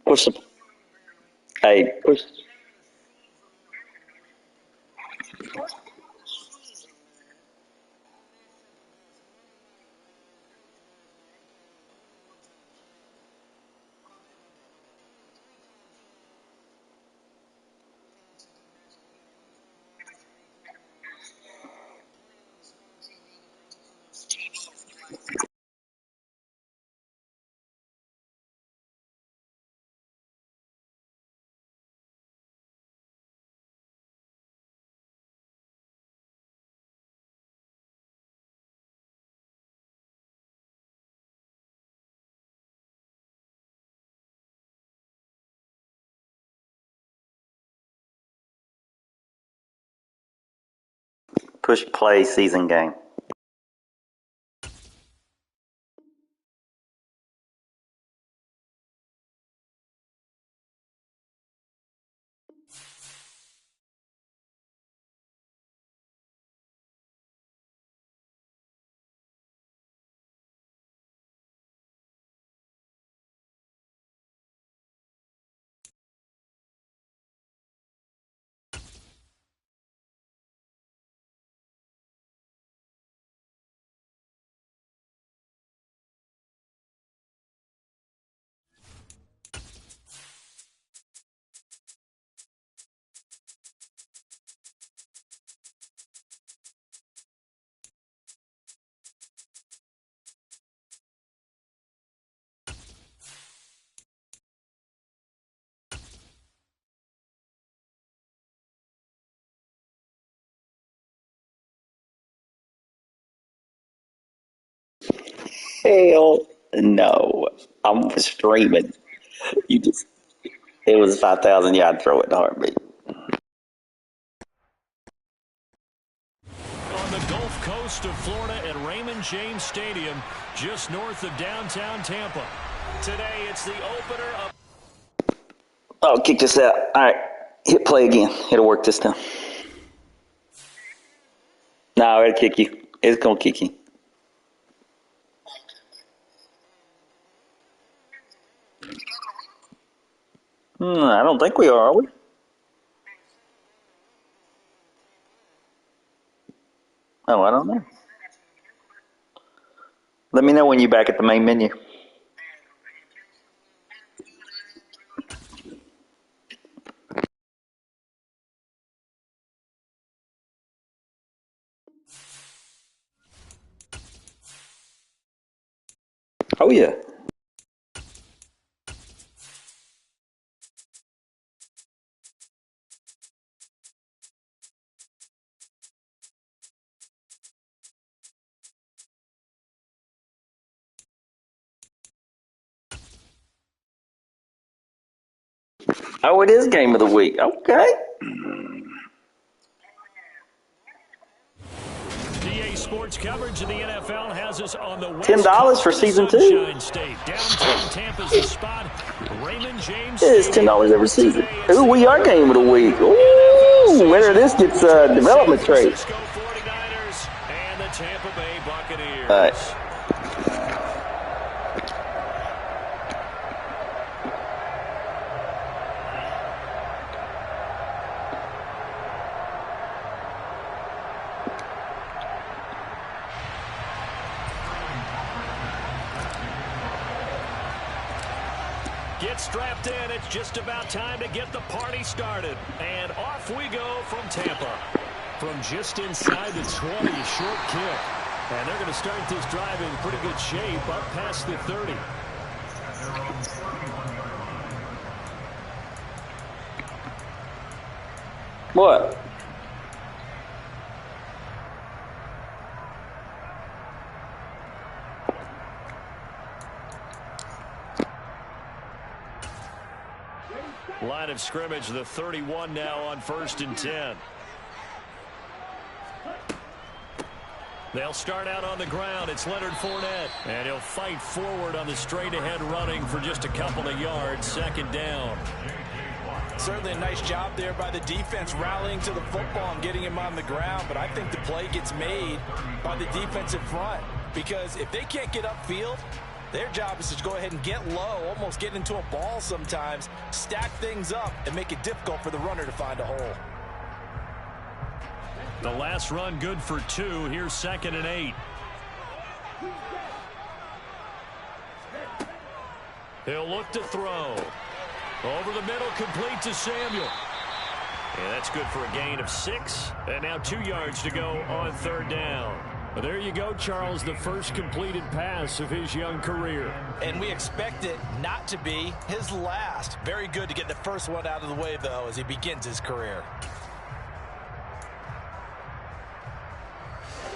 Push the. Hey, push. Push play season game. Hell no. I'm streaming. You just. It was 5,000 yard throw at the heartbeat. On the Gulf Coast of Florida at Raymond James Stadium, just north of downtown Tampa. Today, it's the opener of... Oh, kick this out. All right. Hit play again. It'll work this time. No, it'll kick you. It's going to kick you. I don't think we are we? Oh, I don't know. Let me know when you're back at the main menu. Oh, yeah. Oh, it is game of the week. Okay. DA Sports coverage of the NFL has us on the $10 for season 2. State. Downtown Tampa's the spot. Raymond James. It is $10 every season. Ooh, we are game of the week. Ooh, winner of this gets a development trade. 49ers and the Tampa Bay Buccaneers. All right. Get strapped in. It's just about time to get the party started. And off we go from Tampa. From just inside the 20, a short kick. And they're going to start this drive in pretty good shape up past the 30. What? Line of scrimmage, the 31 now on 1st and 10. They'll start out on the ground. It's Leonard Fournette. And he'll fight forward on the straight-ahead running for just a couple of yards. 2nd down. Certainly a nice job there by the defense rallying to the football and getting him on the ground. But I think the play gets made by the defensive front. Because if they can't get upfield, Their job is to go ahead and get low, almost get into a ball sometimes, stack things up, and make it difficult for the runner to find a hole. The last run good for 2. Here's 2nd and 8. He'll look to throw. Over the middle, complete to Samuel. And that's good for a gain of 6. And now 2 yards to go on 3rd down. Well, there you go, Charles, the first completed pass of his young career. And we expect it not to be his last. Very good to get the first one out of the way, though, as he begins his career.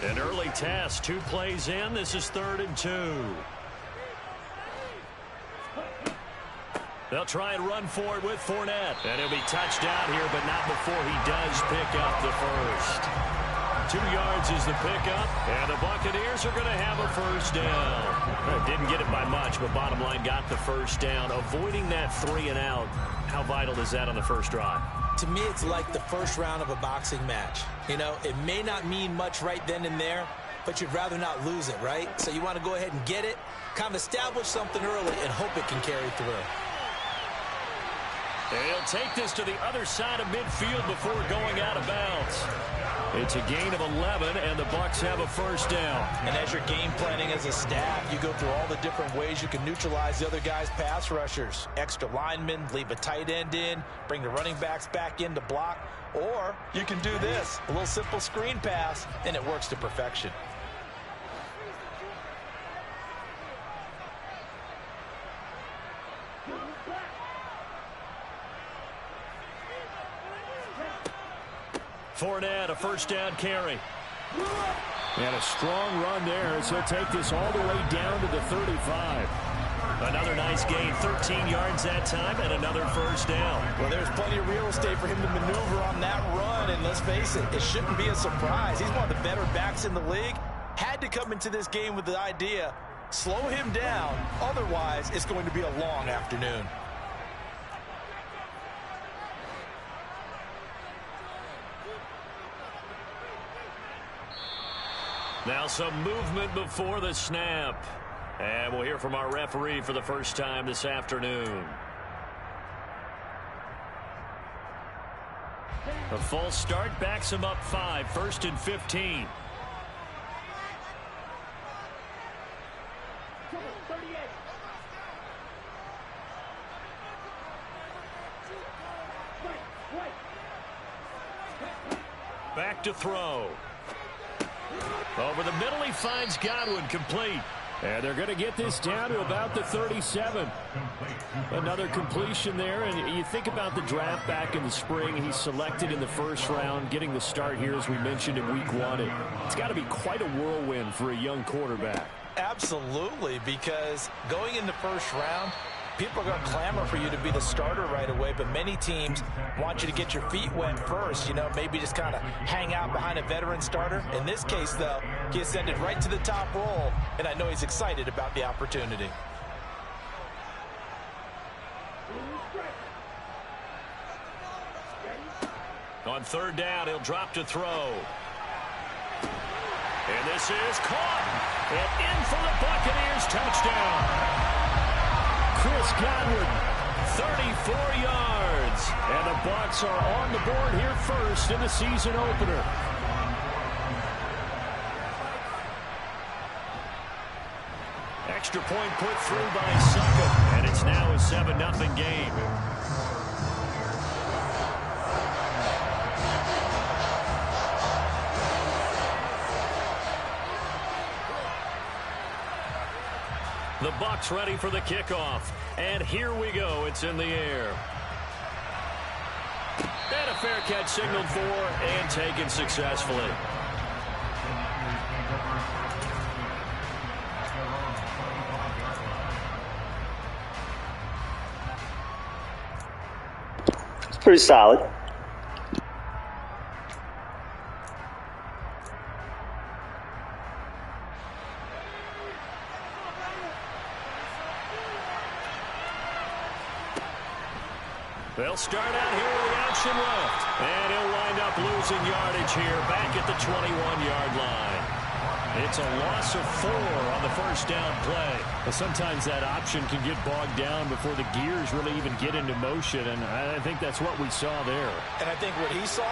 An early test, 2 plays in. This is 3rd and 2. They'll try and run for it with Fournette. And he'll be touched down here, but not before he does pick up the first. 2 yards is the pickup, and the Buccaneers are going to have a first down. Didn't get it by much, but bottom line got the first down. Avoiding that 3 and out, how vital is that on the first drive? To me, it's like the first round of a boxing match. You know, it may not mean much right then and there, but you'd rather not lose it, right? So you want to go ahead and get it, kind of establish something early, and hope it can carry through. They'll take this to the other side of midfield before going out of bounds. It's a gain of 11, and the Bucs have a first down. And as you're game planning as a staff, you go through all the different ways you can neutralize the other guy's pass rushers. Extra linemen, leave a tight end in, bring the running backs back in to block. Or you can do this, a little simple screen pass, and it works to perfection. Fournette, a first down carry. And a strong run there as he'll take this all the way down to the 35. Another nice gain, 13 yards that time, and another first down. Well, there's plenty of real estate for him to maneuver on that run, and let's face it, it shouldn't be a surprise. He's one of the better backs in the league. Had to come into this game with the idea, slow him down, otherwise it's going to be a long afternoon. Now some movement before the snap. And we'll hear from our referee for the first time this afternoon. A false start backs him up 5, 1st and 15. Back to throw. Over the middle, he finds Godwin, complete. And they're going to get this down to about the 37. Another completion there, and you think about the draft back in the spring. He's selected in the first round, getting the start here, as we mentioned, in week 1. It's got to be quite a whirlwind for a young quarterback. Absolutely, because going in the first round, people are going to clamor for you to be the starter right away, but many teams want you to get your feet wet first, you know, maybe just kind of hang out behind a veteran starter. In this case, though, he ascended right to the top role, and I know he's excited about the opportunity. On 3rd down, he'll drop to throw. And this is caught. And in for the Buccaneers, touchdown. Chris Godwin, 34 yards. And the Bucs are on the board here first in the season opener. Extra point put through by Suckup. And it's now a 7-0 game. The Bucs ready for the kickoff. And here we go. It's in the air. And a fair catch signaled for and taken successfully. It's pretty solid. They'll start out here with the option left. And he'll wind up losing yardage here back at the 21-yard line. It's a loss of 4 on the first down play. Well, sometimes that option can get bogged down before the gears really even get into motion, and I think that's what we saw there. And I think what he saw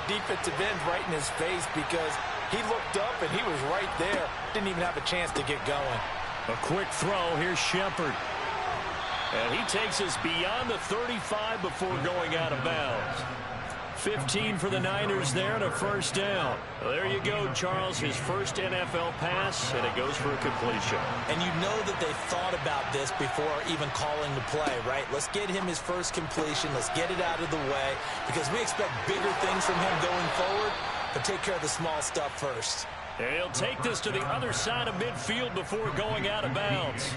defensive end right in his face because he looked up and he was right there. Didn't even have a chance to get going. A quick throw. Here's Shepard. And he takes us beyond the 35 before going out of bounds. 15 for the Niners there and a first down. Well, there you go, Charles. His first NFL pass, and it goes for a completion. And you know that they thought about this before even calling the play, right? Let's get him his first completion. Let's get it out of the way because we expect bigger things from him going forward, but take care of the small stuff first. And he'll take this to the other side of midfield before going out of bounds.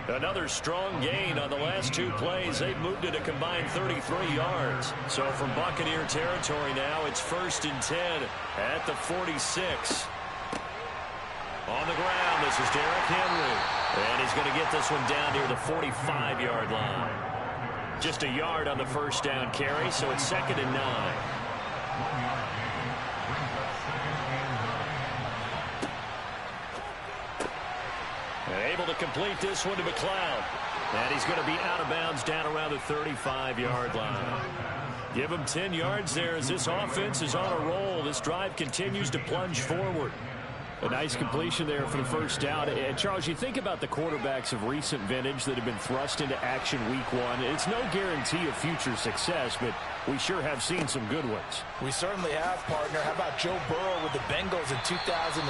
Another strong gain on the last 2 plays. They've moved it a combined 33 yards. So from Buccaneer territory now, it's 1st and 10 at the 46. On the ground, this is Derrick Henry. And he's going to get this one down near the 45-yard line. Just a yard on the first down carry, so it's 2nd and 9. Able to complete this one to McLeod. And he's going to be out of bounds down around the 35-yard line. Give him 10 yards there as this offense is on a roll. This drive continues to plunge forward. A nice completion there for the first down. And Charles, you think about the quarterbacks of recent vintage that have been thrust into action week 1. It's no guarantee of future success, but we sure have seen some good ones. We certainly have, partner. How about Joe Burrow with the Bengals in 2020?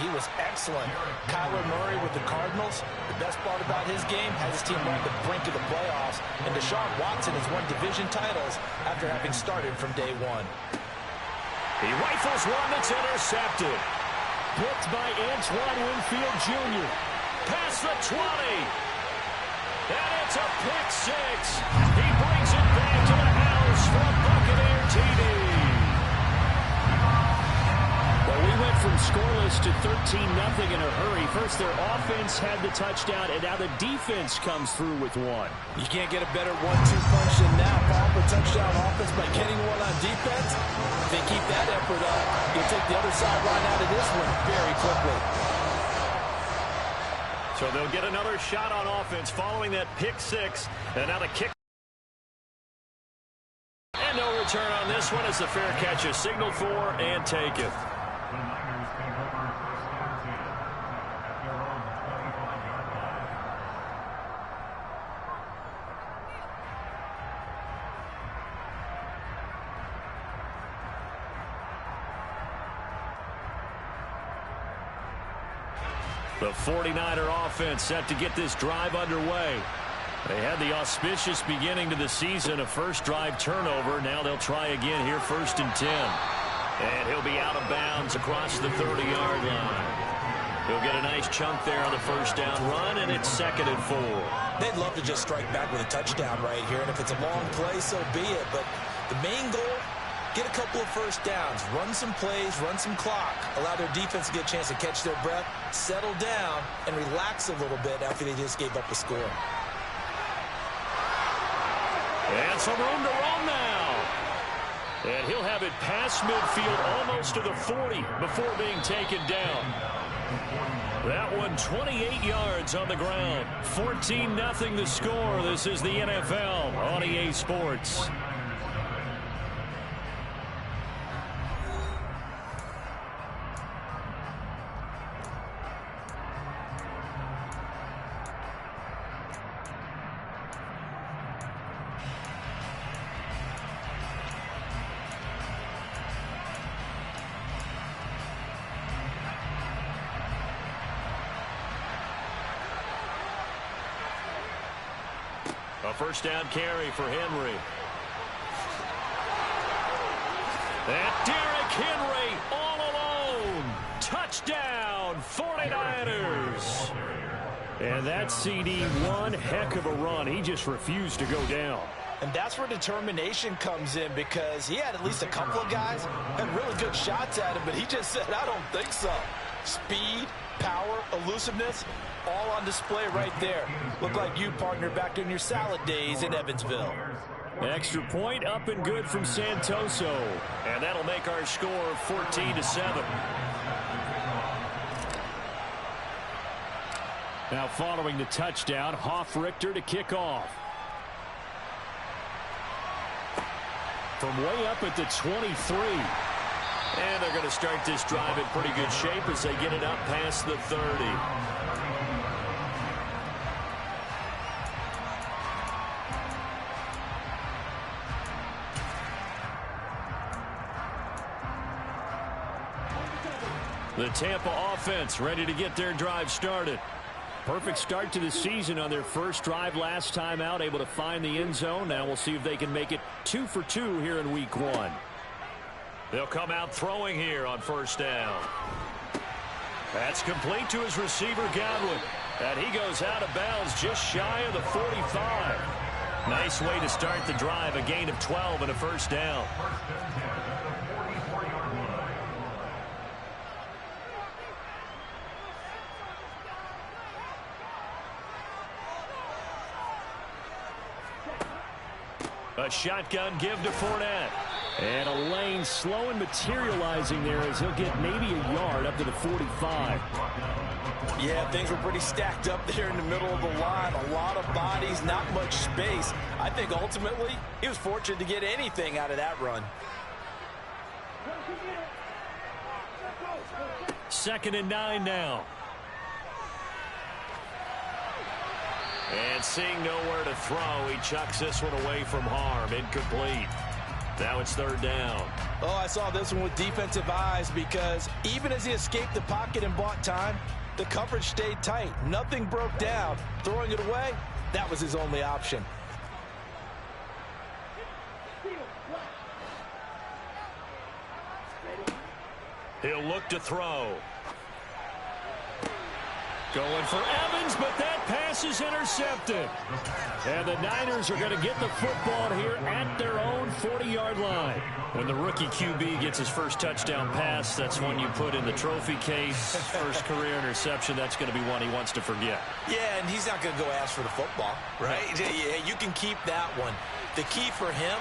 He was excellent. Kyler Murray with the Cardinals. The best part about his game has his team on the brink of the playoffs. And Deshaun Watson has won division titles after having started from day 1. He rifles one that's intercepted. Blocked by Antoine Winfield Jr. Past the 20. And it's a pick 6. He brings it back to the house for a Buccaneer TD. Well, we went from scoreless to 13-0 in a hurry. First, their offense had the touchdown, and now the defense comes through with one. You can't get a better 1-2 punch than that. Follow up a touchdown offense by getting one on defense. If they keep that effort up, you'll take the other sideline out of this one very quickly. So they'll get another shot on offense following that pick 6. And now the kick. And no return on this one as the fair catch is signaled for and taken. The 49er offense set to get this drive underway. They had the auspicious beginning to the season, a first drive turnover. Now they'll try again here, 1st and 10. And he'll be out of bounds across the 30-yard line. He'll get a nice chunk there on the first down run, and it's 2nd and 4. They'd love to just strike back with a touchdown right here, and if it's a long play, so be it. But the main goal, get a couple of first downs, run some plays, run some clock, allow their defense to get a chance to catch their breath, settle down, and relax a little bit after they just gave up a score. And some room to run now. And he'll have it past midfield almost to the 40 before being taken down. That one 28 yards on the ground. 14-0 the score. This is the NFL on EA Sports. A first down carry for Henry. And Derrick Henry all alone. Touchdown, 49ers. And that CD, one heck of a run. He just refused to go down. And that's where determination comes in because he had at least a couple of guys had really good shots at him, but he just said, I don't think so. Speed, power, elusiveness, all on display right there. Look like you, partner, back in your salad days in Evansville. Extra point up and good from Santoso. And that'll make our score 14-7. Now following the touchdown, Hoff-Richter to kick off. From way up at the 23. And they're going to start this drive in pretty good shape as they get it up past the 30. The Tampa offense ready to get their drive started. Perfect start to the season on their first drive last time out, able to find the end zone. Now we'll see if they can make it 2 for 2 here in week 1. They'll come out throwing here on first down. That's complete to his receiver, Godwin. And he goes out of bounds just shy of the 45. Nice way to start the drive, a gain of 12 and a first down. A shotgun give to Fournette. And a lane slow and materializing there as he'll get maybe a yard up to the 45. Yeah, things were pretty stacked up there in the middle of the line. A lot of bodies, not much space. I think ultimately he was fortunate to get anything out of that run. 2nd and 9 now. And seeing nowhere to throw, he chucks this one away from harm. Incomplete. Now it's 3rd down. Oh, I saw this one with defensive eyes because even as he escaped the pocket and bought time, the coverage stayed tight. Nothing broke down. Throwing it away, that was his only option. He'll look to throw. Going for Evans, but that pass is intercepted. And the Niners are going to get the football here at their own 40-yard line. When the rookie QB gets his first touchdown pass, that's one you put in the trophy case. First career interception, that's going to be one he wants to forget. Yeah, and he's not going to go ask for the football, right? Yeah, you can keep that one. The key for him,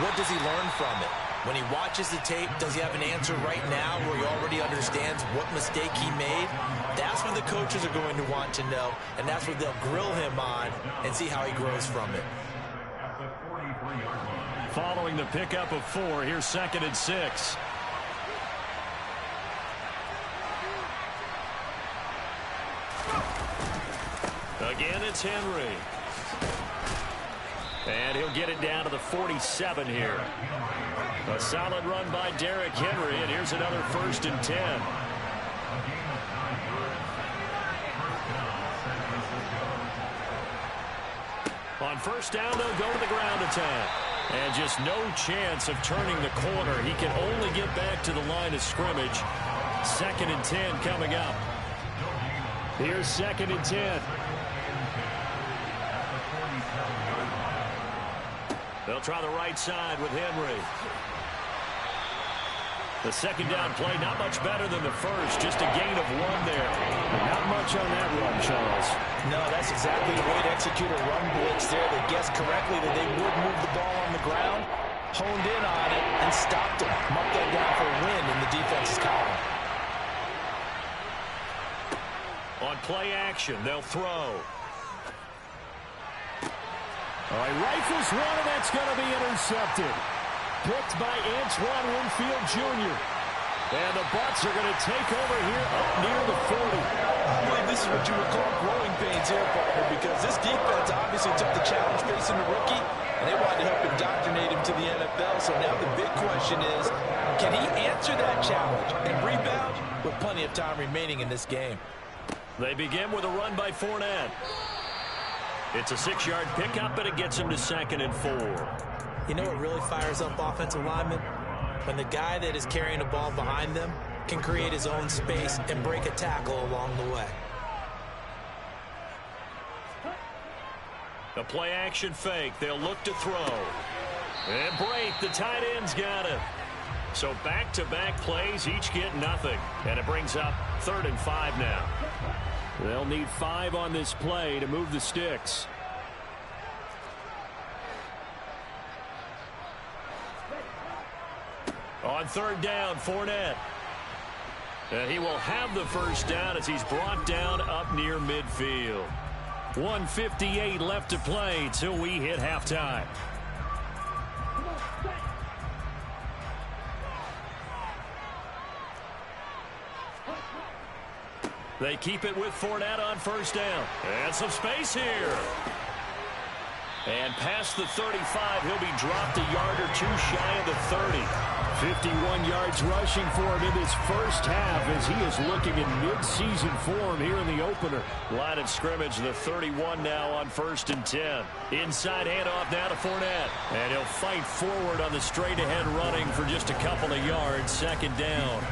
what does he learn from it? When he watches the tape, does he have an answer right now where he already understands what mistake he made? That's what the coaches are going to want to know, and that's what they'll grill him on and see how he grows from it. Following the pickup of 4, here's 2nd and 6. Again, it's Henry. And he'll get it down to the 47 here. A solid run by Derrick Henry, and here's another 1st and 10. On first down, they'll go to the ground attack. And just no chance of turning the corner. He can only get back to the line of scrimmage. 2nd and 10 coming up. Here's 2nd and 10. They'll try the right side with Henry. The 2nd down play, not much better than the first. Just a gain of 1 there. Not much on that run, Charles. No, that's exactly the way to execute a run blitz there. They guessed correctly that they would move the ball on the ground, honed in on it, and stopped it. Marked that down for a win in the defense's column. On play action, they'll throw. All right, rifles one, and that's going to be intercepted. Picked by Antoine Winfield Jr. And the Bucs are going to take over here up near the 40. I believe this is what you would call growing pains here, partner, because this defense obviously took the challenge facing the rookie, and they wanted to help indoctrinate him to the NFL. So now the big question is, can he answer that challenge and rebound with plenty of time remaining in this game? They begin with a run by Fournette. It's a 6-yard pickup, and it gets him to 2nd and 4. You know what really fires up offensive linemen? When the guy that is carrying the ball behind them can create his own space and break a tackle along the way. A play action fake. They'll look to throw. And break. The tight end's got it. So back-to-back plays, each get nothing. And it brings up 3rd and 5 now. They'll need 5 on this play to move the sticks. On 3rd down, Fournette. He will have the first down as he's brought down up near midfield. 1:58 left to play till we hit halftime. They keep it with Fournette on first down. And some space here. And past the 35, he'll be dropped a yard or two shy of the 30. 51 yards rushing for him in this first half as he is looking in mid-season form here in the opener. Line of scrimmage, the 31 now on 1st and 10. Inside handoff now to Fournette. And he'll fight forward on the straight-ahead running for just a couple of yards. 2nd down.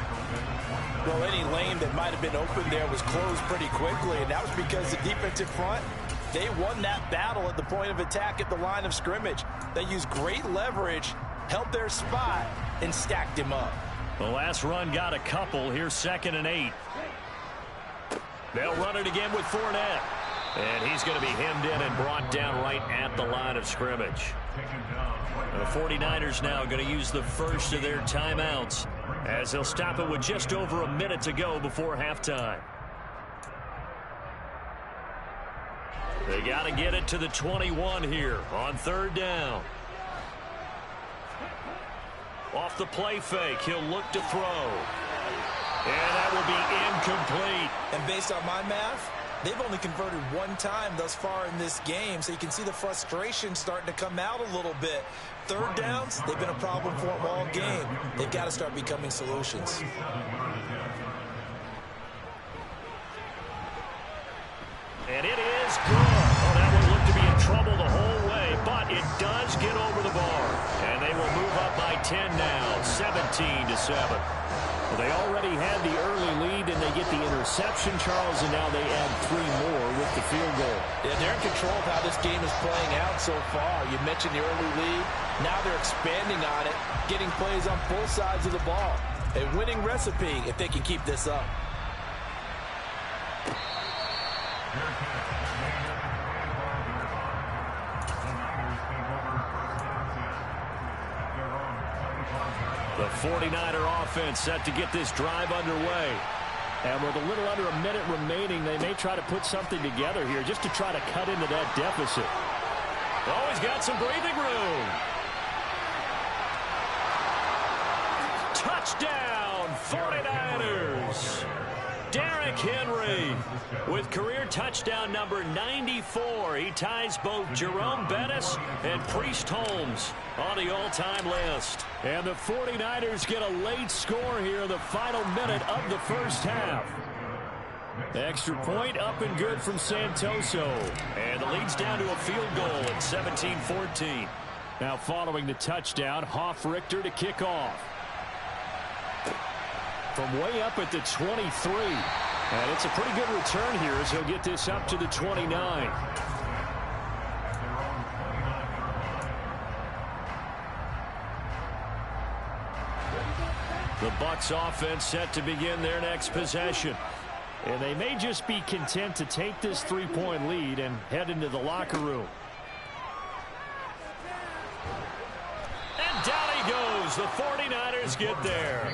Well, any lane that might have been open there was closed pretty quickly, and that was because the defensive front, they won that battle at the point of attack at the line of scrimmage. They used great leverage, held their spot, and stacked him up. The last run got a couple. Here's 2nd and 8. They'll run it again with Fournette. And he's going to be hemmed in and brought down right at the line of scrimmage. The 49ers now going to use the first of their timeouts as they'll stop it with just over a minute to go before halftime. They got to get it to the 21 here on 3rd down. Off the play fake, he'll look to throw. And that will be incomplete. And based on my math, they've only converted one time thus far in this game, so you can see the frustration starting to come out a little bit. 3rd downs, they've been a problem for them all game. They've got to start becoming solutions. And it is good. Oh, that one looked to be in trouble the whole way, but it does get over the bar. And they will move up by 10 now, 17-7. Well, they already had the early lead, and they get the interception, Charles, and now they add 3 more with the field goal. Yeah, they're in control of how this game is playing out so far. You mentioned the early lead. Now they're expanding on it, getting plays on both sides of the ball. A winning recipe if they can keep this up. The 49er offense set to get this drive underway. And with a little under a minute remaining, they may try to put something together here just to try to cut into that deficit. Oh, he's got some breathing room. Touchdown, 49ers. Derrick Henry with career touchdown number 94. He ties both Jerome Bettis and Priest Holmes on the all-time list. And the 49ers get a late score here in the final minute of the first half. Extra point up and good from Santoso. And the lead's down to a field goal at 17-14. Now following the touchdown, Hoff-Richter to kick off. From way up at the 23. And it's a pretty good return here as he'll get this up to the 29. The Bucs offense set to begin their next possession. And they may just be content to take this 3-point lead and head into the locker room. And down he goes. The 49ers get there.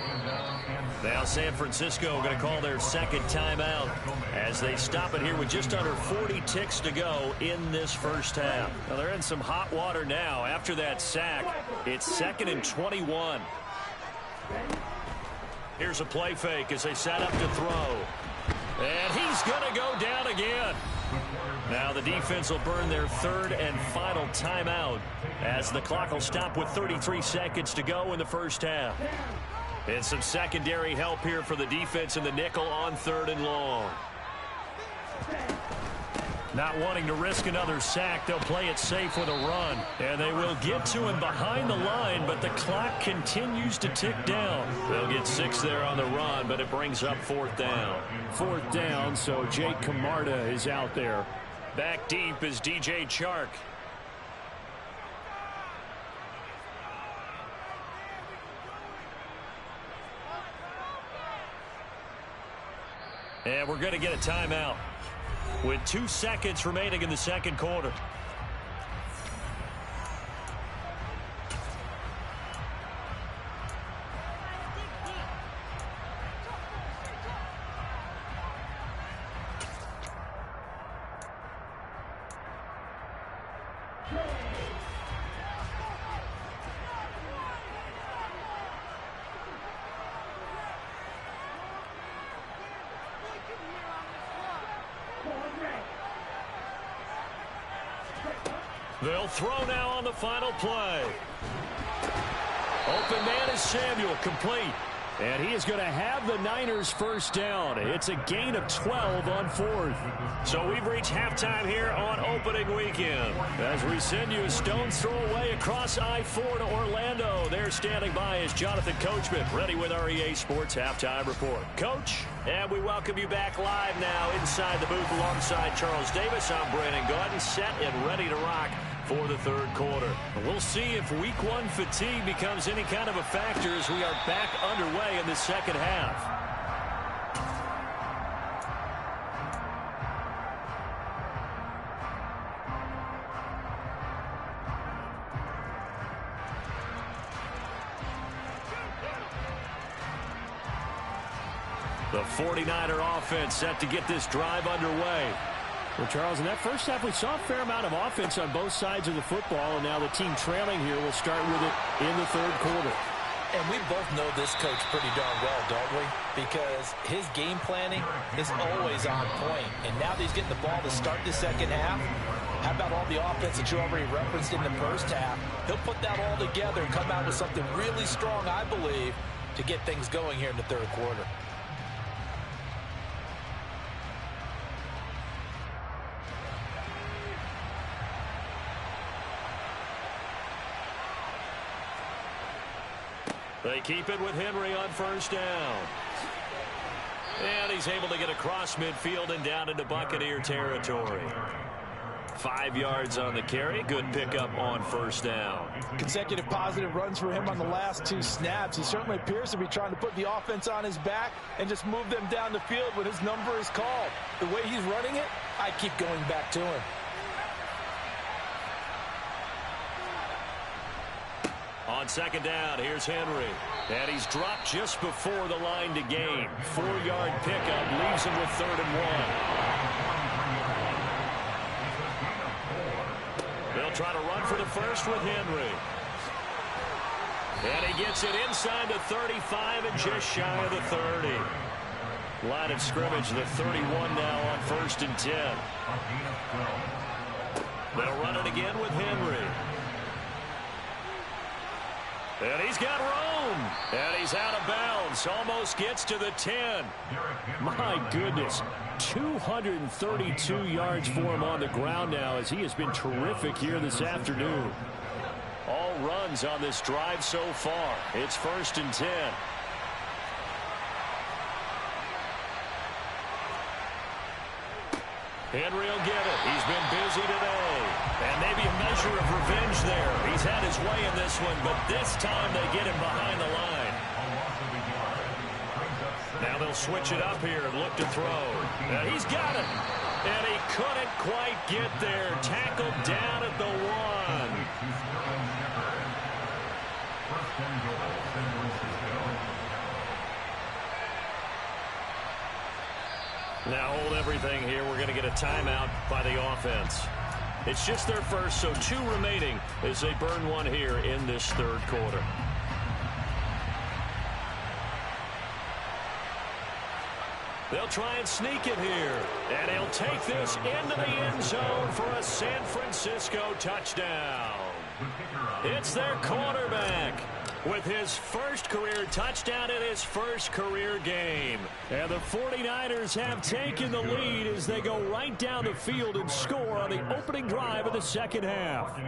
Now San Francisco going to call their 2nd timeout as they stop it here with just under 40 ticks to go in this first half. Now they're in some hot water now. After that sack, it's 2nd and 21. Here's a play fake as they set up to throw. And he's going to go down again. Now the defense will burn their 3rd and final timeout as the clock will stop with 33 seconds to go in the first half. And some secondary help here for the defense in the nickel on 3rd and long. Not wanting to risk another sack, they'll play it safe with a run. And they will get to him behind the line, but the clock continues to tick down. They'll get 6 there on the run, but it brings up 4th down. 4th down, so Jake Camarda is out there. Back deep is DJ Chark. And we're going to get a timeout with 2 seconds remaining in the second quarter. They'll throw now on the final play. Open man is Samuel, complete. And he is going to have the Niners first down. It's a gain of 12 on fourth. So we've reached halftime here on opening weekend. As we send you a stone's throw away across I-4 to Orlando. There standing by is Jonathan Coachman, ready with our EA Sports Halftime Report. Coach, and we welcome you back live now inside the booth alongside Charles Davis. I'm Brandon Gordon, set and ready to rock for the third quarter. We'll see if week one fatigue becomes any kind of a factor as we are back underway in the second half. The 49er offense set to get this drive underway. Well, Charles, in that first half, we saw a fair amount of offense on both sides of the football, and now the team trailing here will start with it in the third quarter. And we both know this coach pretty darn well, don't we? Because his game planning is always on point. And now that he's getting the ball to start the second half, how about all the offense that you already referenced in the first half? He'll put that all together and come out with something really strong, I believe, to get things going here in the third quarter. They keep it with Henry on first down. And he's able to get across midfield and down into Buccaneer territory. 5 yards on the carry. Good pickup on first down. Consecutive positive runs for him on the last 2 snaps. He certainly appears to be trying to put the offense on his back and just move them down the field when his number is called. The way he's running it, I keep going back to him. On second down, here's Henry. And he's dropped just before the line to gain. 4-yard pickup leaves him with 3rd and 1. They'll try to run for the first with Henry. And he gets it inside the 35 and just shy of the 30. Line of scrimmage, the 31 now on 1st and 10. They'll run it again with Henry. And he's got room. And he's out of bounds. Almost gets to the 10. My goodness. 232 yards for him on the ground now as he has been terrific here this afternoon. All runs on this drive so far. It's 1st and 10. Henry will get it. He's been busy today. And maybe a measure of revenge there. He's had his way in this one, but this time they get him behind the line. Now they'll switch it up here and look to throw. And he's got it. And he couldn't quite get there. Tackled down at the 1. Now hold everything here. We're going to get a timeout by the offense. It's just their first, so 2 remaining as they burn 1 here in this third quarter. They'll try and sneak it here. And he'll take this into the end zone for a San Francisco touchdown. It's their quarterback with his first career touchdown in his first career game. And the 49ers have taken the lead as they go right down the field and score on the opening drive of the second half.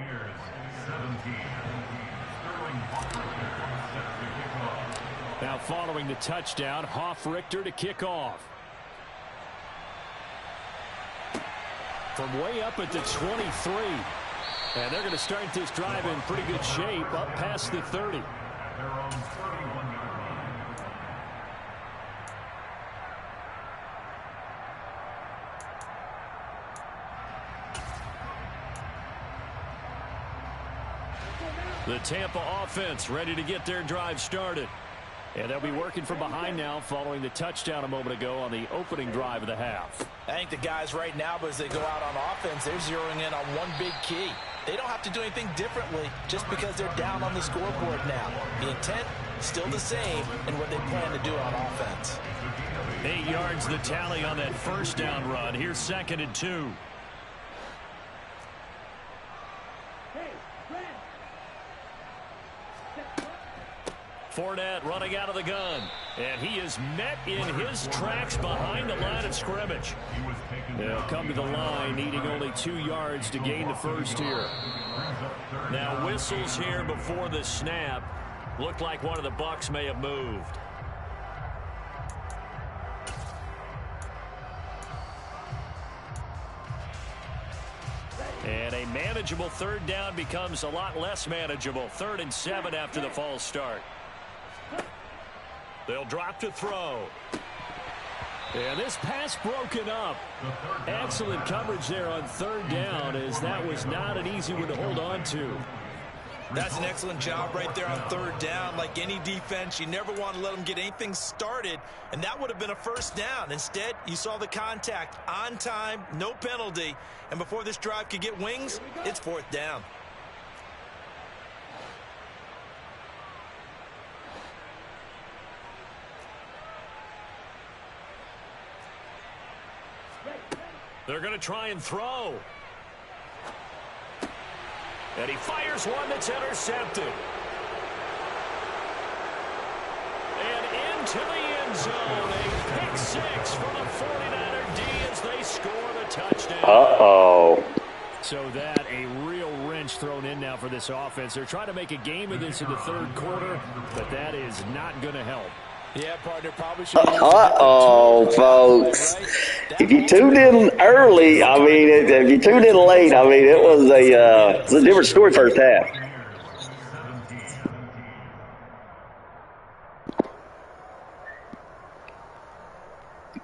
Now following the touchdown, Richter to kick off. From way up at the 23. And they're going to start this drive in pretty good shape up past the 30. The Tampa offense ready to get their drive started. And they'll be working from behind now following the touchdown a moment ago on the opening drive of the half. I think the guys right now, as they go out on offense, they're zeroing in on one big key. They don't have to do anything differently just because they're down on the scoreboard now. The intent still the same in what they plan to do on offense. 8 yards the tally on that first down run. Here's 2nd and 2. Fournette running out of the gun. And he is met in his tracks behind the line of scrimmage. They'll come to the line needing only 2 yards to gain the first here. Now whistles here before the snap. Looked like one of the Bucs may have moved. And a manageable third down becomes a lot less manageable. 3rd and 7 after the false start. They'll drop to throw. And this pass broken up. Excellent coverage there on 3rd down, as that was not an easy one to hold on to. That's an excellent job right there on 3rd down. Like any defense, you never want to let them get anything started, and that would have been a first down. Instead, you saw the contact on time, no penalty, and before this drive could get wings, it's 4th down. They're going to try and throw. And he fires one that's intercepted. And into the end zone. A pick 6 from a 49er D as they score the touchdown. Uh-oh. So that a real wrench thrown in now for this offense. They're trying to make a game of this in the 3rd quarter, but that is not going to help. Yeah, partner, probably should. Uh-oh, folks. If you tuned in early, I mean, if you tuned in late, I mean, it was a different story first half.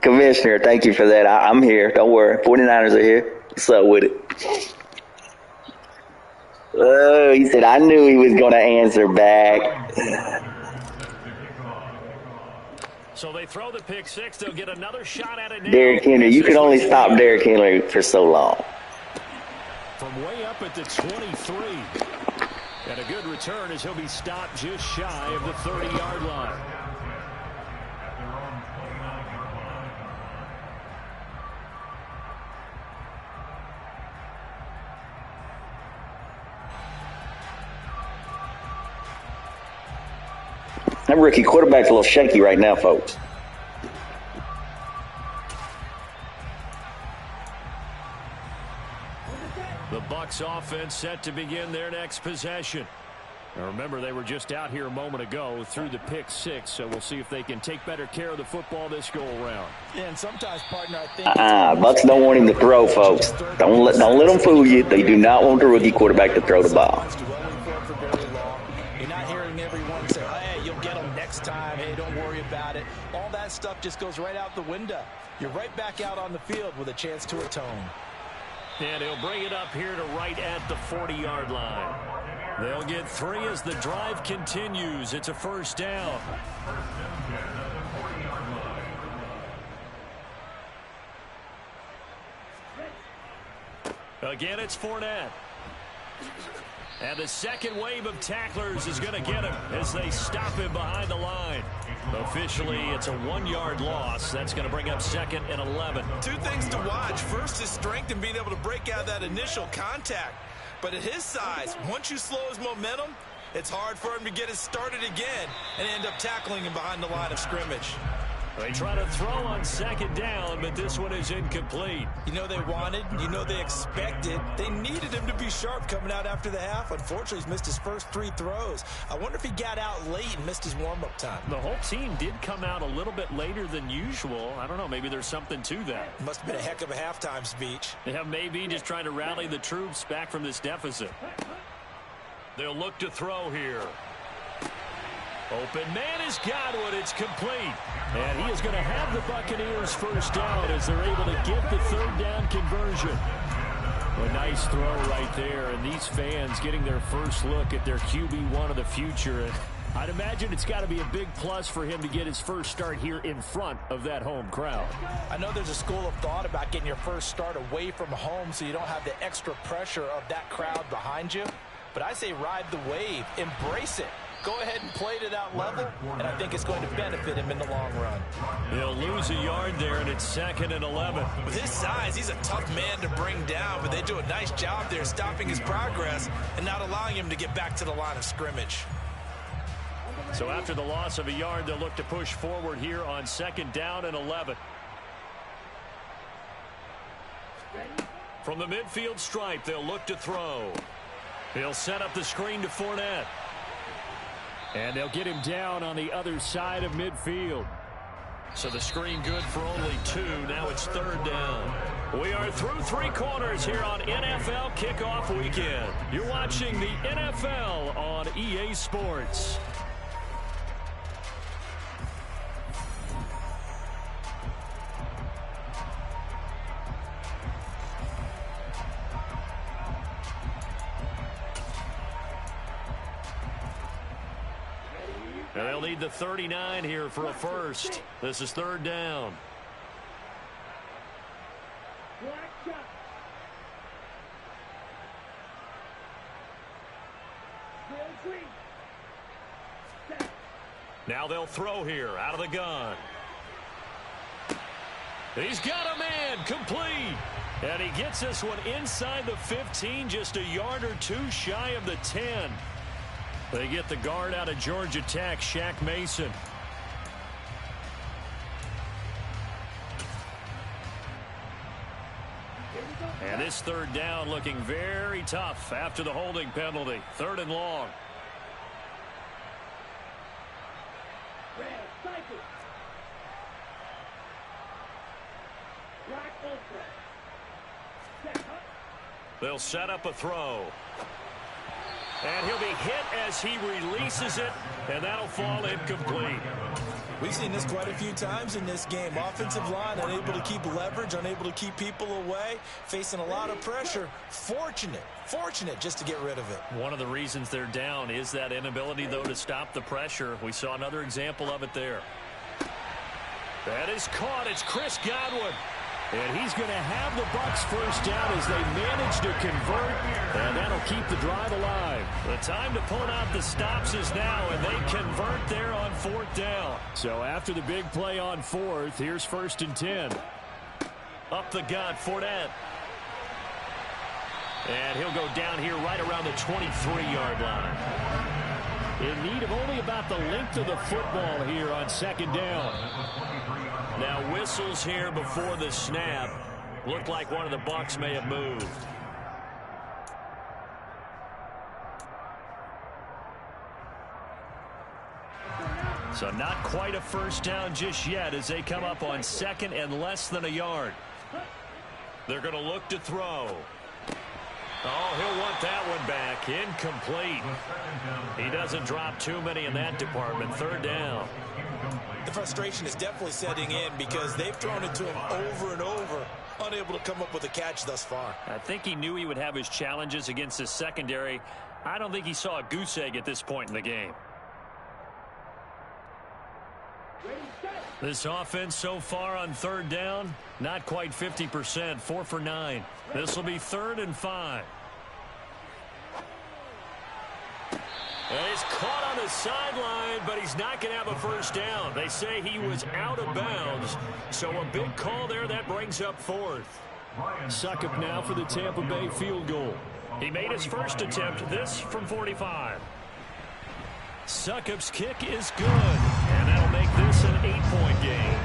Commissioner, thank you for that. I'm here. Don't worry. 49ers are here. What's up with it? Oh, he said, I knew he was going to answer back. So they throw the pick 6. They'll get another shot at it now. Derrick Henry. You can only stop Derrick Henry for so long. From way up at the 23. And a good return as he'll be stopped just shy of the 30-yard line. That rookie quarterback's a little shaky right now, folks. The Bucs offense set to begin their next possession. Now remember, they were just out here a moment ago through the pick 6, so we'll see if they can take better care of the football this go-around. Yeah, and sometimes, partner, I think Bucs don't want him to throw, folks. Don't let them fool you. They do not want the rookie quarterback to throw the ball. You're not hearing everyone say, hey, you'll get them next time. Hey, don't worry about it. All that stuff just goes right out the window. You're right back out on the field with a chance to atone. And he'll bring it up here to right at the 40-yard line. They'll get 3 as the drive continues. It's a first down. Again, it's Fournette. And the second wave of tacklers is going to get him as they stop him behind the line. Officially, it's a 1-yard loss. That's going to bring up 2nd and 11. 2 things to watch. First is strength and being able to break out that initial contact. But at his size, once you slow his momentum, it's hard for him to get it started again and end up tackling him behind the line of scrimmage. They try to throw on 2nd down, but this one is incomplete. You know they wanted, you know they expected. They needed him to be sharp coming out after the half. Unfortunately, he's missed his first 3 throws. I wonder if he got out late and missed his warm-up time. The whole team did come out a little bit later than usual. I don't know, maybe there's something to that. Must have been a heck of a halftime speech. Yeah, maybe just trying to rally the troops back from this deficit. They'll look to throw here. Open man has got one. It's complete. And he is going to have the Buccaneers first down as they're able to get the 3rd down conversion. A nice throw right there. And these fans getting their first look at their QB1 of the future. And I'd imagine it's got to be a big plus for him to get his first start here in front of that home crowd. I know there's a school of thought about getting your first start away from home so you don't have the extra pressure of that crowd behind you. But I say ride the wave. Embrace it. Go ahead and play to that level, and I think it's going to benefit him in the long run. He'll lose a yard there, and it's 2nd and 11. With his size, he's a tough man to bring down, but they do a nice job there stopping his progress and not allowing him to get back to the line of scrimmage. So after the loss of a yard, they'll look to push forward here on 2nd down and 11. From the midfield stripe, they'll look to throw. He'll set up the screen to Fournette. And they'll get him down on the other side of midfield. So the screen good for only 2. Now it's 3rd down. We are through 3 quarters here on NFL Kickoff Weekend. You're watching the NFL on EA Sports. They'll need the 39 here for a first. This is 3rd down. Now they'll throw here out of the gun. He's got a man, complete. And he gets this one inside the 15, just a yard or 2 shy of the 10. They get the guard out of Georgia Tech, Shaq Mason. And this 3rd down looking very tough after the holding penalty. 3rd and long. They'll set up a throw. And he'll be hit as he releases it, and that'll fall incomplete. We've seen this quite a few times in this game. Offensive line unable to keep leverage, unable to keep people away, facing a lot of pressure. Fortunate just to get rid of it. One of the reasons they're down is that inability, though, to stop the pressure. We saw another example of it there. That is caught. It's Chris Godwin. And he's going to have the Bucs first down as they manage to convert, and that'll keep the drive alive. The time to pull out the stops is now, and they convert there on 4th down. So after the big play on 4th, here's 1st and 10. Up the gut, Fournette. And he'll go down here right around the 23-yard line. In need of only about the length of the football here on 2nd down. Now whistles here before the snap. Looked like one of the Bucs may have moved. So not quite a first down just yet as they come up on 2nd and less than a yard. They're going to look to throw. Oh, he'll want that one back. Incomplete. He doesn't drop too many in that department. 3rd down. The frustration is definitely setting in because they've thrown it to him over and over, unable to come up with a catch thus far. I think he knew he would have his challenges against his secondary. I don't think he saw a goose egg at this point in the game. This offense so far on 3rd down, not quite 50%, 4 for 9. This will be 3rd and 5. And he's caught on the sideline, but he's not going to have a first down. They say he was out of bounds, so a big call there that brings up 4th. Succop now for the Tampa Bay field goal. He made his first attempt, this from 45. Succop's kick is good, and that'll make this an 8-point game.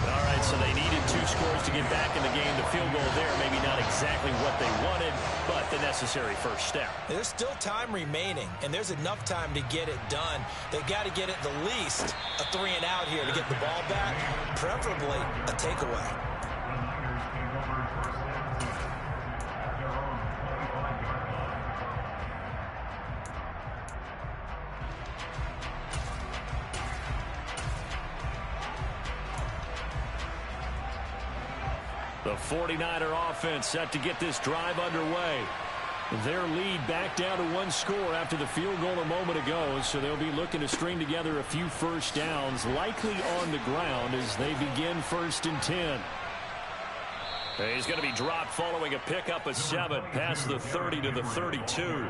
All right, so they needed 2 scores to get back in the game. The field goal there, maybe not exactly what they wanted, but the necessary first step. There's still time remaining, and there's enough time to get it done. They've got to get it the least a 3 and out here to get the ball back, preferably a takeaway. The 49er offense set to get this drive underway. Their lead back down to 1 score after the field goal a moment ago, so they'll be looking to string together a few first downs, likely on the ground as they begin 1st and 10. He's going to be dropped following a pickup of 7 past the 30 to the 32.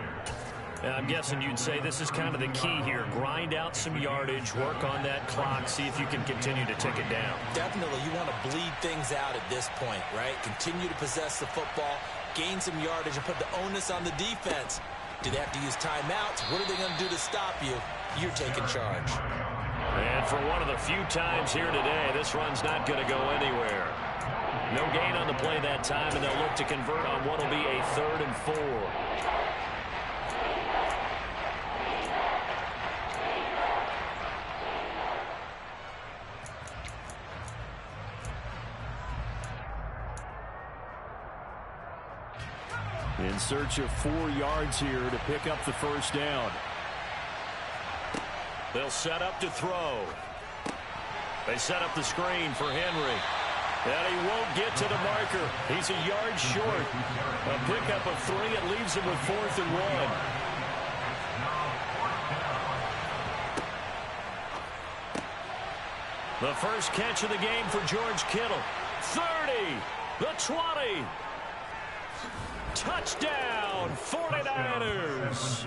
And I'm guessing you'd say this is kind of the key here. Grind out some yardage, work on that clock, see if you can continue to tick it down. Definitely, you want to bleed things out at this point, right? Continue to possess the football, gain some yardage, and put the onus on the defense Do they have to use timeouts? What are they going to do to stop you? You're taking charge. And for one of the few times here today, this run's not going to go anywhere. No gain on the play that time, and they'll look to convert on what will be a 3rd and 4. In search of 4 yards here to pick up the first down. They'll set up to throw. They set up the screen for Henry. And he won't get to the marker. He's a yard short. A pickup of 3. It leaves him with 4th and 1. The first catch of the game for George Kittle. 30. The 20. Touchdown, 49ers.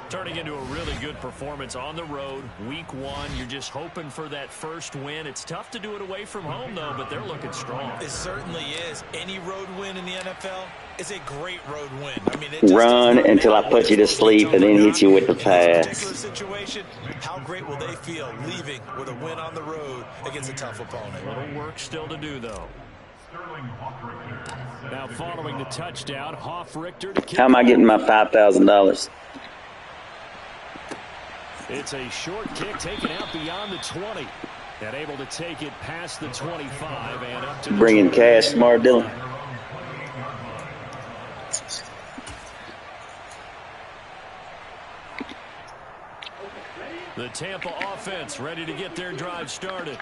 Turning into a really good performance on the road. Week 1, you're just hoping for that first win. It's tough to do it away from home, though, but they're looking strong. It certainly is. Any road win in the NFL is a great road win. I mean, run until I put you to sleep and then hit you with the pass. Particular situation, how great will they feel leaving with a win on the road against a tough opponent? A little work still to do, though. Now following the touchdown, Hoff-Richter to kick. How am I getting my $5,000? It's a short kick taken out beyond the 20. And able to take it past the 25 and up to the bringing cash, smart Dylan. The Tampa offense ready to get their drive started.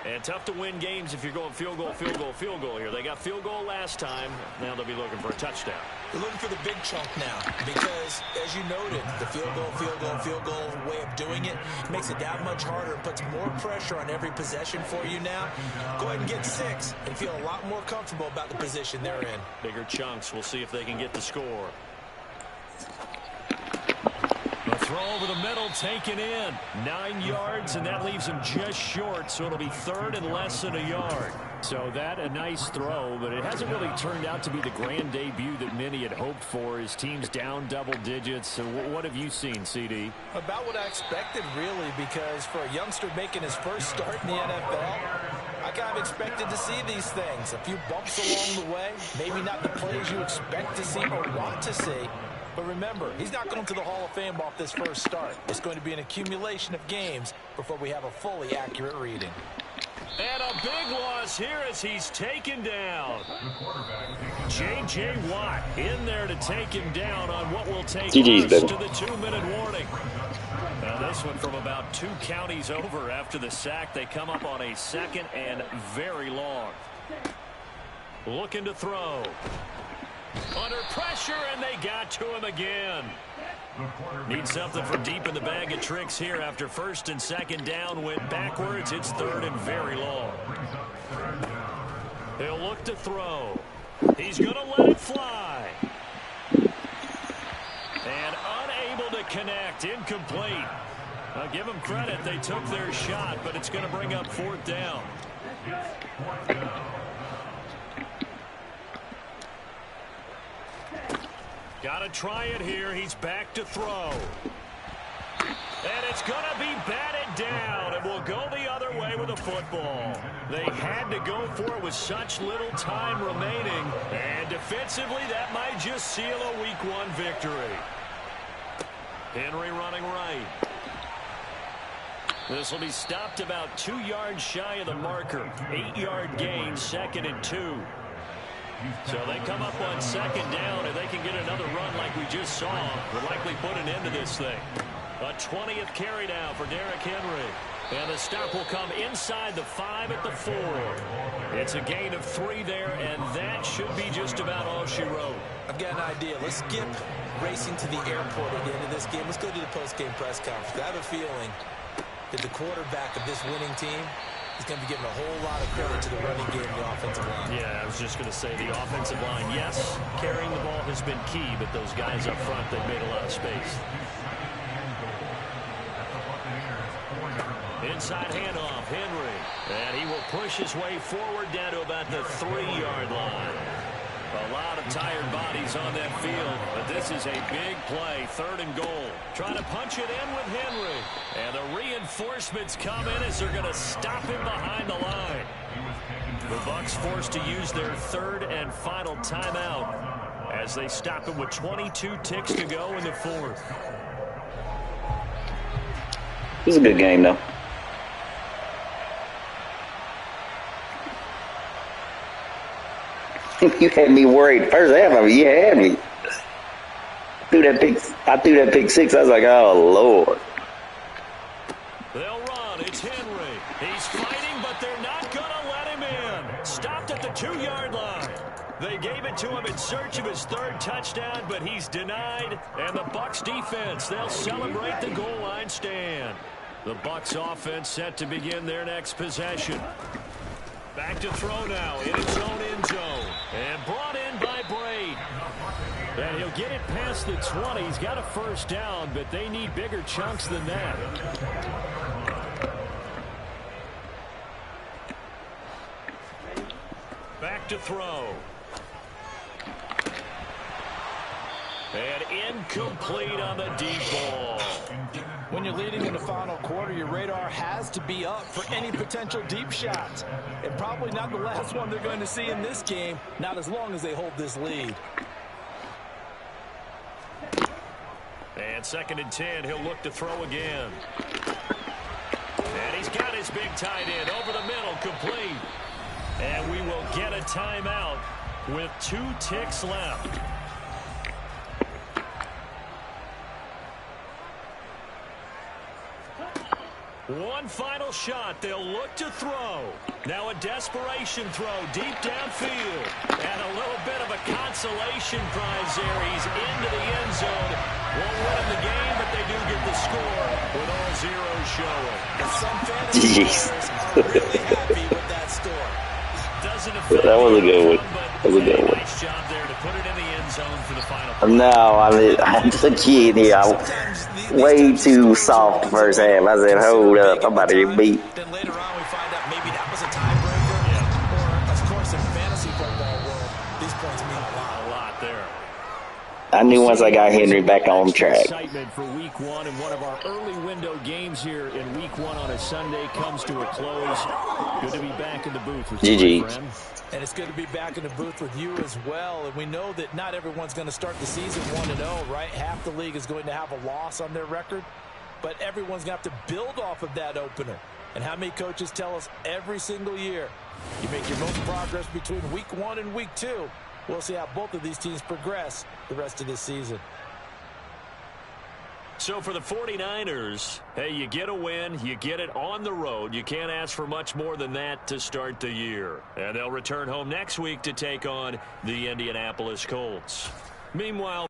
And tough to win games if you're going field goal, field goal, field goal here. They got field goal last time. Now they'll be looking for a touchdown. They're looking for the big chunk now because, as you noted, the field goal way of doing it makes it that much harder and puts more pressure on every possession for you now. Go ahead and get 6 and feel a lot more comfortable about the position they're in. Bigger chunks. We'll see if they can get the score. The throw over the middle taken in. 9 yards, and that leaves him just short, so it'll be 3rd and less than a yard. So that a nice throw, but it hasn't really turned out to be the grand debut that many had hoped for. His team's down double digits. So what have you seen, CD? About what I expected, really, because for a youngster making his first start in the NFL, I kind of expected to see these things. A few bumps along the way, maybe not the plays you expect to see or want to see. But remember, he's not going to the Hall of Fame off this first start. It's going to be an accumulation of games before we have a fully accurate reading. And a big loss here as he's taken down. J.J. Watt in there to take him down on what will take us to the 2-minute warning. Now this one from about 2 counties over after the sack. They come up on a 2nd and very long. Looking to throw. Under pressure, and they got to him again. Need something from deep in the bag of tricks here after 1st and 2nd down. Went backwards. It's 3rd and very long. He'll look to throw. He's going to let it fly. And unable to connect. Incomplete. I'll give them credit. They took their shot, but it's going to bring up 4th down. Got to try it here. He's back to throw. And it's going to be batted down, and we'll go the other way with the football. They had to go for it with such little time remaining, and defensively, that might just seal a Week 1 victory. Henry running right. This will be stopped about 2 yards shy of the marker. 8-yard gain, 2nd and 2. So they come up on 2nd down, and they can get another run like we just saw. Will likely put an end to this thing. A 20th carry now for Derrick Henry. And the stop will come inside the 5 at the 4. It's a gain of 3 there, and that should be just about all she wrote. I've got an idea. Let's skip racing to the airport at the end of this game. Let's go to the post-game press conference. I have a feeling that the quarterback of this winning team is going to be giving a whole lot of credit to the running game and the offensive line. Yeah, I was just going to say the offensive line, yes, carrying the ball has been key, but those guys up front, they've made a lot of space. Inside handoff, Henry. And he will push his way forward down to about the 3-yard line. A lot of tired bodies on that field, but this is a big play, 3rd and goal. Trying to punch it in with Henry. And the reinforcements come in as they're going to stop him behind the line. The Bucs forced to use their 3rd and final timeout as they stop him with 22 ticks to go in the 4th. It was a good game, though. You had me worried. First half of it, you had me. I threw that pick 6. I was like, oh, Lord. They'll run. It's Henry. He's fighting, but they're not going to let him in. Stopped at the 2-yard line. They gave it to him in search of his 3rd touchdown, but he's denied. And the Bucs defense, they'll celebrate the goal line stand. The Bucs offense set to begin their next possession. Back to throw now in its own end zone. And brought in by Braid. And he'll get it past the 20. He's got a 1st down, but they need bigger chunks than that. Back to throw. And incomplete on the deep ball. When you're leading in the final quarter, your radar has to be up for any potential deep shots. And probably not the last one they're going to see in this game, not as long as they hold this lead. And 2nd and 10, he'll look to throw again. And he's got his big tight end over the middle, complete. And we will get a timeout with 2 ticks left. One final shot. They'll look to throw. Now a desperation throw deep downfield. And a little bit of a consolation prize there. He's into the end zone. Won't win the game, but they do get the score with all zeros showing. And some fantasy players are really happy with that score. Doesn't affect That was a good one. That was a good one. Nice job there to put it in the end zone for the final. No, I'm just a kid here. I'm way too soft the first half. I said, hold up, I'm about to get beat. Then later on we find out maybe that was a tiebreaker. Or, of course, in fantasy football world, these points mean a lot. A lot there. I knew once I got Henry back on track. Excitement for week 1, and one of our early window games here in week 1 on a Sunday comes to a close. Good to be back in the booth with you, my friend. And it's good to be back in the booth with you as well. And we know that not everyone's going to start the season 1-0, right? Half the league is going to have a loss on their record. But everyone's going to have to build off of that opener. And how many coaches tell us every single year, you make your most progress between week 1 and week 2. We'll see how both of these teams progress the rest of this season. So for the 49ers, hey, you get a win, you get it on the road. You can't ask for much more than that to start the year. And they'll return home next week to take on the Indianapolis Colts. Meanwhile,